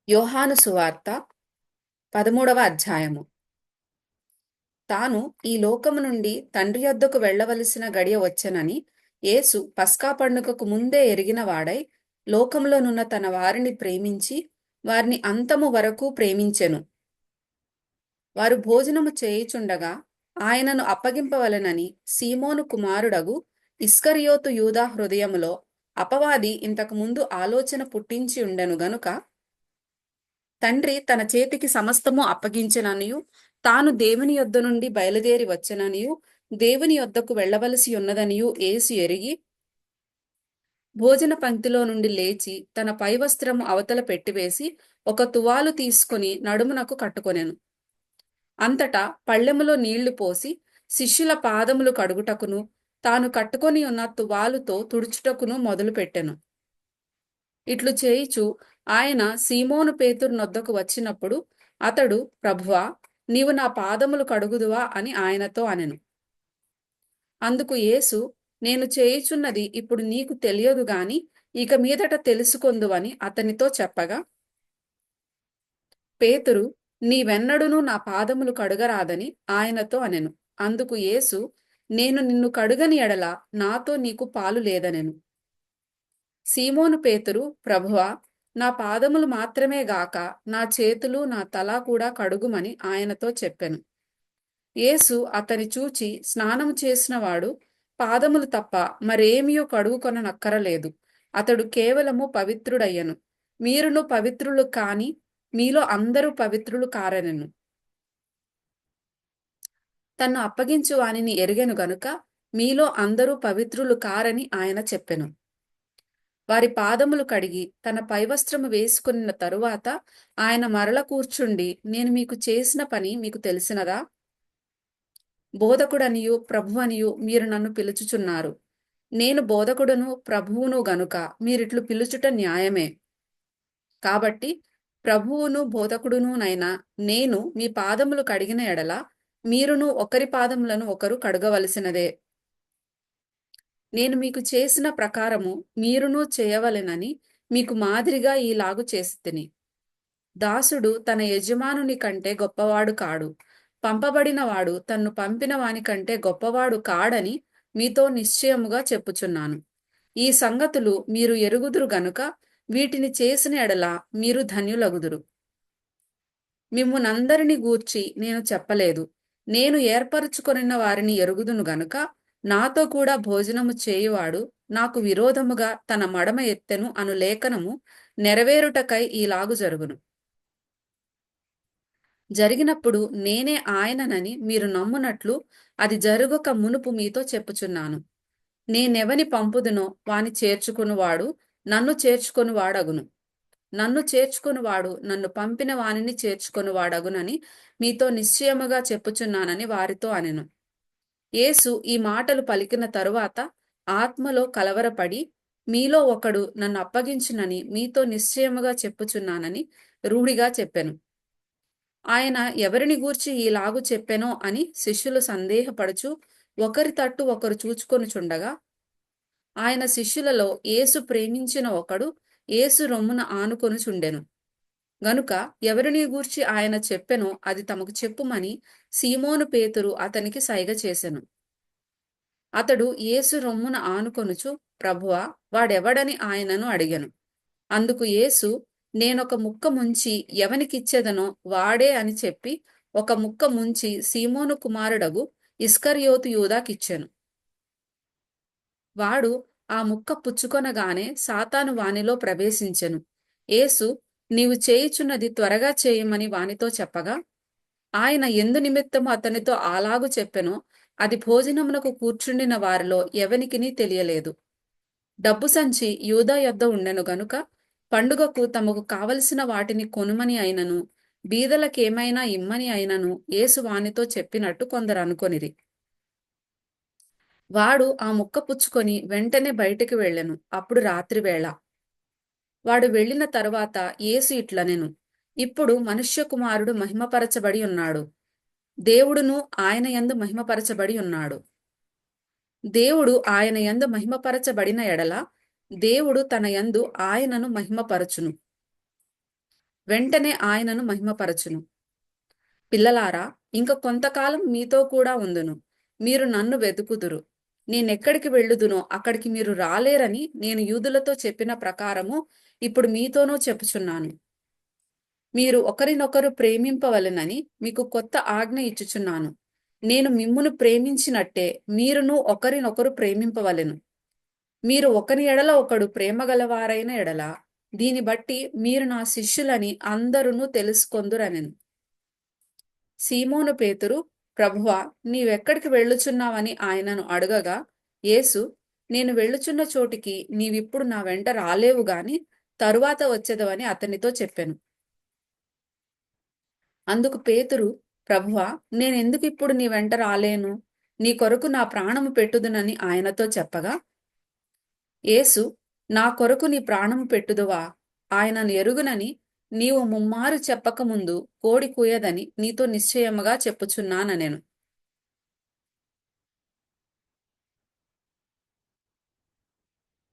యోహాను సువార్త 13వ అధ్యాయము. తాను ఈ లోకము నుండి తండ్రి యొద్దకు వెళ్ళవలసిన గడియ వచ్చెనని యేసు పస్కా పండుగకు ముందే ఎరిగిన వాడై లోకంలోనున్న తన వారిని ప్రేమించి వారిని అంతము వరకు ప్రేమించెను. వారు భోజనము చేయుచుండగా ఆయనను అప్పగింపవలెనని సీమోను కుమారుడగు ఇస్కరియోతు యూదా హృదయములో అపవాది ఇంతకు ముందు ఆలోచన పుట్టించి ఉండెను గనుక తండ్రి తన చేతికి సమస్తము అప్పగించెననియు తాను దేవుని యొద్ద నుండి బయలుదేరి వచ్చెననియు దేవుని యొద్దకు వెళ్ళవలసి ఉన్నదనియు యేసు ఎరిగి భోజన పంక్తిలో నుండి లేచి తన పైవస్త్రము అవతల పెట్టివేసి ఒక తువాలు తీసుకుని నడుమునకు కట్టుకొనెను. అంతటా పళ్ళెములో నీళ్లు పోసి శిష్యుల పాదములు కడుగుటకును తాను కట్టుకొని ఉన్న తువాలుతో తుడుచుటకును మొదలుపెట్టెను. ఇట్లు చేయుచు ఆయన సీమోను పేతురు నొద్దకు వచ్చినప్పుడు అతడు, ప్రభువా, నీవు నా పాదములు కడుగుదువా అని ఆయనతో అనెను. అందుకు యేసు, నేను చేయుచున్నది ఇప్పుడు నీకు తెలియదు గాని ఇక మీదట తెలుసుకొందువని అతనితో చెప్పగా, పేతురు, నీవెన్నడునూ నా పాదములు కడుగరాదని ఆయనతో అనెను. అందుకు యేసు, నేను నిన్ను కడుగని ఎడల నాతో నీకు పాలు లేదనెను. సీమోను పేతురు, ప్రభువా, నా పాదములు మాత్రమే గాక నా చేతులు నా తల కూడా కడుగుమని ఆయనతో చెప్పెను. యేసు అతని చూచి, స్నానము చేసినవాడు పాదములు తప్ప మరేమియో కడుగుకొననక్కరలేదు, అతడు కేవలము పవిత్రుడయ్యను. మీరును పవిత్రులు కాని మీలో అందరూ పవిత్రులు కారనెను. తన్ను అప్పగించు వానిని ఎరిగెను గనుక మీలో అందరూ పవిత్రులు కారని ఆయన చెప్పెను. వారి పాదములు కడిగి తన పైవస్త్రము వేసుకున్న తరువాత ఆయన మరల కూర్చుండి, నేను మీకు చేసిన పని మీకు తెలిసినదా? బోధకుడనియు ప్రభువనియు మీరు నన్ను పిలుచుచున్నారు. నేను బోధకుడును ప్రభువును గనుక మీరిట్లు పిలుచుట న్యాయమే. కాబట్టి ప్రభువును బోధకుడునునైనా నేను మీ పాదములు కడిగిన ఎడల మీరును ఒకరి పాదములను ఒకరు కడగవలసినదే. నేను మీకు చేసిన ప్రకారము మీరును చేయవలెనని మీకు మాదిరిగా ఈలాగు చేసితిని. దాసుడు తన యజమానుని కంటే గొప్పవాడు కాడు, పంపబడినవాడు తన్ను పంపిన వాని కంటే గొప్పవాడు కాడని మీతో నిశ్చయముగా చెప్పుచున్నాను. ఈ సంగతులు మీరు ఎరుగుదురు గనుక వీటిని చేసిన ఎడల మీరు ధన్యులగుదురు. మిమ్మునందరిని గూర్చి నేను చెప్పలేదు, నేను ఏర్పరచుకొనిన వారిని ఎరుగుదును గనుక నాతో కూడా భోజనము చేయువాడు నాకు విరోధముగా తన మడమ ఎత్తెను అను లేఖనము నెరవేరుటకై ఈలాగు జరుగును. జరిగినప్పుడు నేనే ఆయననని మీరు నమ్మునట్లు అది జరుగక మునుపు మీతో చెప్పుచున్నాను. నేనెవని పంపుదునో వాని చేర్చుకొనువాడు నన్ను చేర్చుకొనువాడగును. నన్ను చేర్చుకొనువాడు నన్ను పంపిన వానిని చేర్చుకొనువాడగునని మీతో నిశ్చయముగా చెప్పుచున్నానని వారితో అనెను. యేసు ఈ మాటలు పలికిన తరువాత ఆత్మలో కలవరపడి, మీలో ఒకడు నన్ను అప్పగించునని మీతో నిశ్చయముగా చెప్పుచున్నానని రూఢిగా చెప్పెను. ఆయన ఎవరిని గూర్చి ఈలాగు చెప్పెనో అని శిష్యులు సందేహపడుచు ఒకరి తట్టు ఒకరు చూచుకొనుచుండగా, ఆయన శిష్యులలో యేసు ప్రేమించిన ఒకడు యేసు రొమ్మున ఆనుకొనుచుండెను. గనుక ఎవరిని గూర్చి ఆయన చెప్పెనో అది తమకు చెప్పుమని సీమోను పేతురు అతనికి సైగ చేసెను. అతడు యేసు రొమ్మున ఆనుకొనుచు, ప్రభువా, వాడెవడని ఆయనను అడిగెను. అందుకు యేసు, నేనొక ముక్క ముంచి ఎవనికిచ్చెదనో వాడే అని చెప్పి ఒక ముక్క ముంచి సీమోను కుమారుడగు ఇస్కరియోతు యూదాకిచ్చెను. వాడు ఆ ముక్క పుచ్చుకొనగానే సాతాను వానిలో ప్రవేశించెను. యేసు, నీవు చేయుచున్నది త్వరగా చేయమని వానితో చెప్పగా, ఆయన ఎందు నిమిత్తము అతనితో అలాగు చెప్పెనో అది భోజనమునకు కూర్చుండిన వారిలో ఎవనికినీ తెలియలేదు. డబ్బు సంచి యూదా యొద్ద ఉండెను గనుక పండుగకు తమకు కావలసిన వాటిని కొనుమని అయినను బీదలకేమైనా ఇమ్మని అయినను యేసు వానితో చెప్పినట్టు కొందరు అనుకొనిరి. వాడు ఆ ముక్క పుచ్చుకొని వెంటనే బయటికి వెళ్ళెను. అప్పుడు రాత్రివేళ. వాడు వెళ్ళిన తరువాత యేసు ఇట్లనెను, ఇప్పుడు మనుష్య కుమారుడు మహిమపరచబడి ఉన్నాడు, దేవుడును ఆయన యందు మహిమపరచబడి ఉన్నాడు. దేవుడు ఆయన యందు మహిమపరచబడిన ఎడల దేవుడు తన యందు ఆయనను మహిమపరచును. వెంటనే ఆయనను మహిమపరచును. పిల్లలారా, ఇంక కొంతకాలం మీతో కూడా ఉందును. మీరు నన్ను వెతుకుదురు. నేనెక్కడికి వెళ్ళుదునో అక్కడికి మీరు రాలేరని నేను యూదులతో చెప్పిన ప్రకారము ఇప్పుడు మీతోనూ చెప్పుచున్నాను. మీరు ఒకరినొకరు ప్రేమింపవలెనని మీకు కొత్త ఆజ్ఞ ఇచ్చుచున్నాను. నేను మిమ్మును ప్రేమించినట్టే మీరును ఒకరినొకరు ప్రేమింపవలెను. మీరు ఒకని ఎడల ఒకడు ప్రేమగలవారైన ఎడల దీని బట్టి మీరు నా శిష్యులని అందరును తెలుసుకొందురనెను. సీమోను పేతురు, ప్రభువా, నీవెక్కడికి వెళ్ళుచున్నావని ఆయనను అడగగా, యేసు, నేను వెళ్ళుచున్న చోటికి నీవిప్పుడు నా వెంట రాలేవు గాని తరువాత వచ్చెదవని అతనితో చెప్పెను. అందుకు పేతురు, ప్రభువా, నేనెందుకిప్పుడు నీ వెంట రాలేను? నీ కొరకు నా ప్రాణము పెట్టుదునని ఆయనతో చెప్పగా, యేసు, నా కొరకు నీ ప్రాణము పెట్టుదువా? ఆయనను ఎరుగునని నీవు ముమ్మారు చెప్పకముందు కోడి కూయదని నీతో నిశ్చయముగా చెప్పుచున్నాననెను.